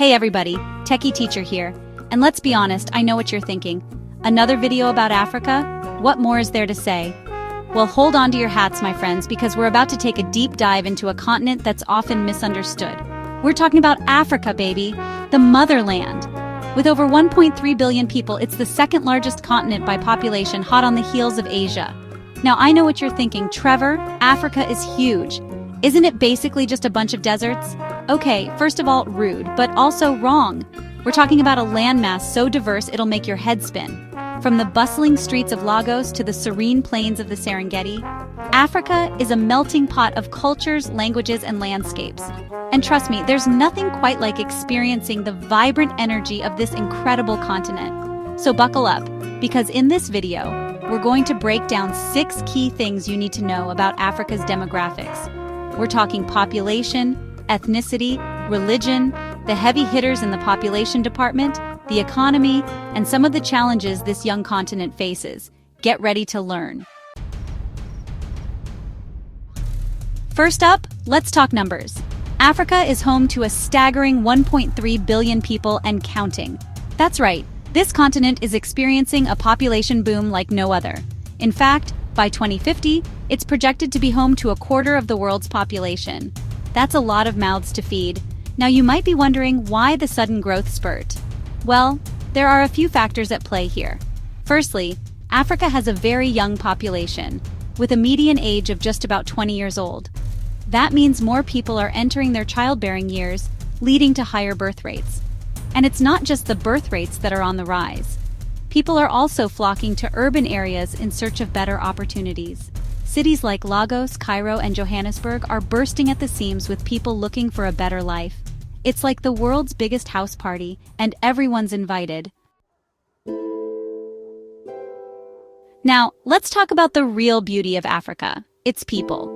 Hey everybody, Techie Teacher here. And let's be honest, I know what you're thinking. Another video about Africa? What more is there to say? Well, hold on to your hats, my friends, because we're about to take a deep dive into a continent that's often misunderstood. We're talking about Africa, baby, the motherland. With over 1.3 billion people, it's the second largest continent by population, hot on the heels of Asia. Now, I know what you're thinking, Trevor, Africa is huge. Isn't it basically just a bunch of deserts? Okay, first of all, rude, but also wrong. We're talking about a landmass so diverse it'll make your head spin. From the bustling streets of Lagos to the serene plains of the Serengeti, Africa is a melting pot of cultures, languages, and landscapes. And trust me, there's nothing quite like experiencing the vibrant energy of this incredible continent. So buckle up, because in this video, we're going to break down 6 key things you need to know about Africa's demographics. We're talking population, ethnicity, religion, the heavy hitters in the population department, the economy, and some of the challenges this young continent faces. Get ready to learn. First up, let's talk numbers. Africa is home to a staggering 1.3 billion people and counting. That's right, this continent is experiencing a population boom like no other. In fact, by 2050, it's projected to be home to a quarter of the world's population. That's a lot of mouths to feed. Now you might be wondering why the sudden growth spurt. Well, there are a few factors at play here. Firstly, Africa has a very young population, with a median age of just about 20 years old. That means more people are entering their childbearing years, leading to higher birth rates. And it's not just the birth rates that are on the rise. People are also flocking to urban areas in search of better opportunities. Cities like Lagos, Cairo, and Johannesburg are bursting at the seams with people looking for a better life. It's like the world's biggest house party, and everyone's invited. Now, let's talk about the real beauty of Africa, its people.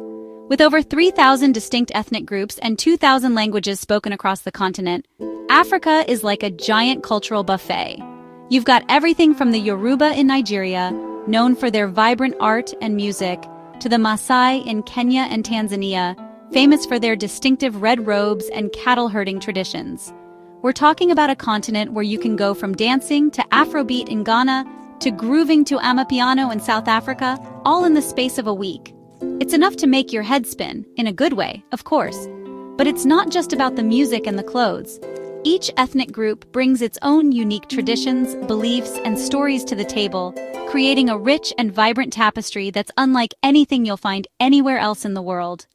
With over 3,000 distinct ethnic groups and 2,000 languages spoken across the continent, Africa is like a giant cultural buffet. You've got everything from the Yoruba in Nigeria, known for their vibrant art and music, to the Maasai in Kenya and Tanzania, famous for their distinctive red robes and cattle herding traditions. We're talking about a continent where you can go from dancing to Afrobeat in Ghana to grooving to Amapiano in South Africa, all in the space of a week. It's enough to make your head spin, in a good way, of course. But it's not just about the music and the clothes. Each ethnic group brings its own unique traditions, beliefs, and stories to the table, creating a rich and vibrant tapestry that's unlike anything you'll find anywhere else in the world.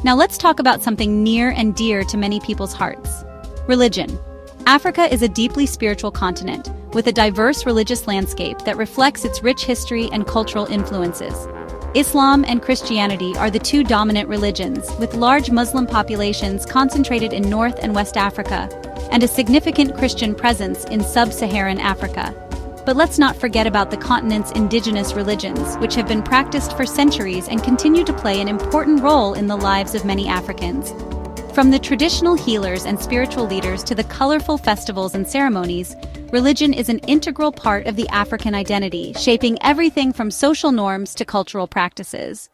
Now let's talk about something near and dear to many people's hearts: religion. Africa is a deeply spiritual continent, with a diverse religious landscape that reflects its rich history and cultural influences. Islam and Christianity are the two dominant religions, with large Muslim populations concentrated in North and West Africa, and a significant Christian presence in sub-Saharan Africa. But let's not forget about the continent's indigenous religions, which have been practiced for centuries and continue to play an important role in the lives of many Africans. From the traditional healers and spiritual leaders to the colorful festivals and ceremonies, religion is an integral part of the African identity, shaping everything from social norms to cultural practices.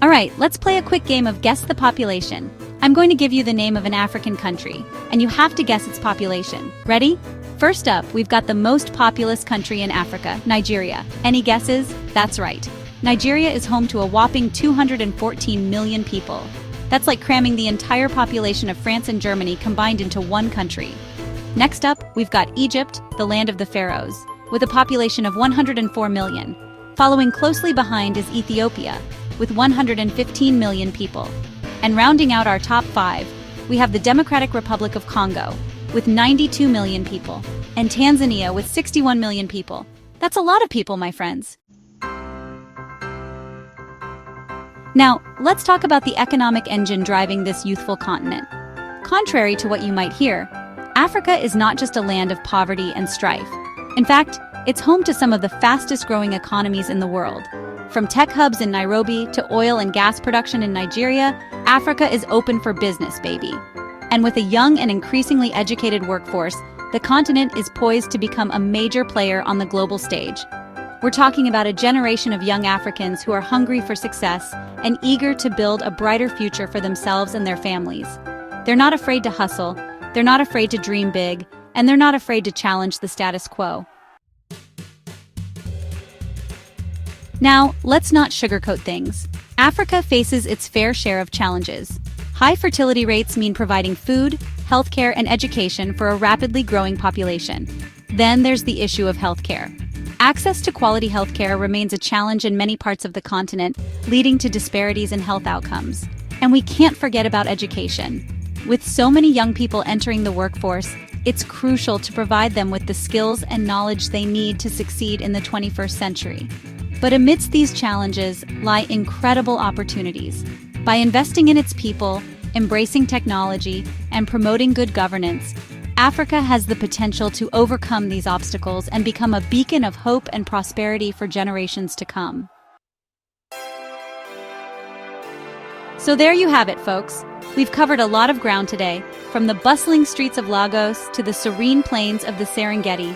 All right, let's play a quick game of Guess the Population. I'm going to give you the name of an African country, and you have to guess its population. Ready? First up, we've got the most populous country in Africa, Nigeria. Any guesses? That's right. Nigeria is home to a whopping 214 million people. That's like cramming the entire population of France and Germany combined into one country. Next up, we've got Egypt, the land of the pharaohs, with a population of 104 million. Following closely behind is Ethiopia, with 115 million people. And rounding out our top 5, we have the Democratic Republic of Congo, with 92 million people, and Tanzania with 61 million people. That's a lot of people, my friends. Now, let's talk about the economic engine driving this youthful continent. Contrary to what you might hear, Africa is not just a land of poverty and strife. In fact, it's home to some of the fastest-growing economies in the world. From tech hubs in Nairobi to oil and gas production in Nigeria, Africa is open for business, baby. And with a young and increasingly educated workforce, the continent is poised to become a major player on the global stage. We're talking about a generation of young Africans who are hungry for success and eager to build a brighter future for themselves and their families. They're not afraid to hustle, they're not afraid to dream big, and they're not afraid to challenge the status quo. Now, let's not sugarcoat things. Africa faces its fair share of challenges. High fertility rates mean providing food, healthcare, and education for a rapidly growing population. Then there's the issue of healthcare. Access to quality healthcare remains a challenge in many parts of the continent, leading to disparities in health outcomes. And we can't forget about education. With so many young people entering the workforce, it's crucial to provide them with the skills and knowledge they need to succeed in the 21st century. But amidst these challenges lie incredible opportunities. By investing in its people, embracing technology, and promoting good governance, Africa has the potential to overcome these obstacles and become a beacon of hope and prosperity for generations to come. So there you have it, folks. We've covered a lot of ground today, from the bustling streets of Lagos to the serene plains of the Serengeti.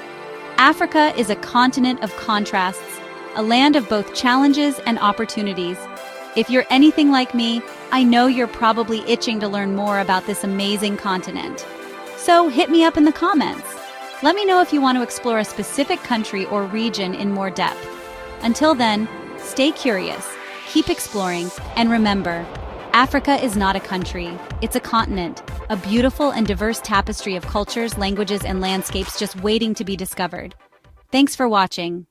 Africa is a continent of contrasts, a land of both challenges and opportunities. If you're anything like me, I know you're probably itching to learn more about this amazing continent. So hit me up in the comments. Let me know if you want to explore a specific country or region in more depth. Until then, stay curious, keep exploring, and remember, Africa is not a country, it's a continent, a beautiful and diverse tapestry of cultures, languages, and landscapes just waiting to be discovered. Thanks for watching.